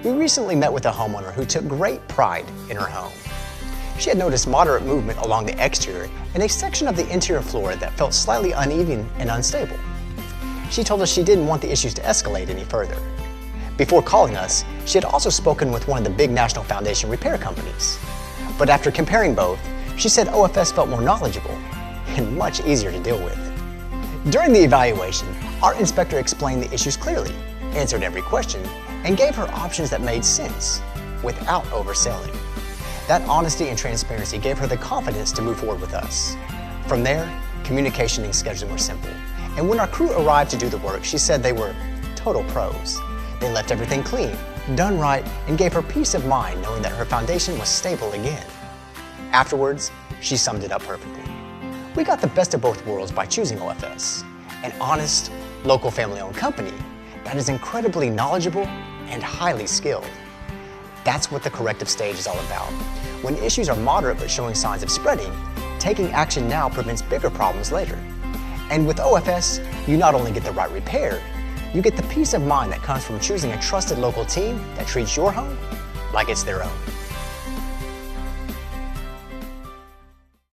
We recently met with a homeowner who took great pride in her home. She had noticed moderate movement along the exterior and a section of the interior floor that felt slightly uneven and unstable. She told us she didn't want the issues to escalate any further. Before calling us, she had also spoken with one of the big national foundation repair companies. But after comparing both, she said OFS felt more knowledgeable and much easier to deal with. During the evaluation, our inspector explained the issues clearly, answered every question, and gave her options that made sense without overselling. That honesty and transparency gave her the confidence to move forward with us. From there, communication and scheduling were simple. And when our crew arrived to do the work, she said they were total pros. They left everything clean, done right, and gave her peace of mind knowing that her foundation was stable again. Afterwards, she summed it up perfectly. We got the best of both worlds by choosing OFS, an honest, local family-owned company that is incredibly knowledgeable and highly skilled. That's what the corrective stage is all about. When issues are moderate but showing signs of spreading, taking action now prevents bigger problems later. And with OFS, you not only get the right repair, you get the peace of mind that comes from choosing a trusted local team that treats your home like it's their own.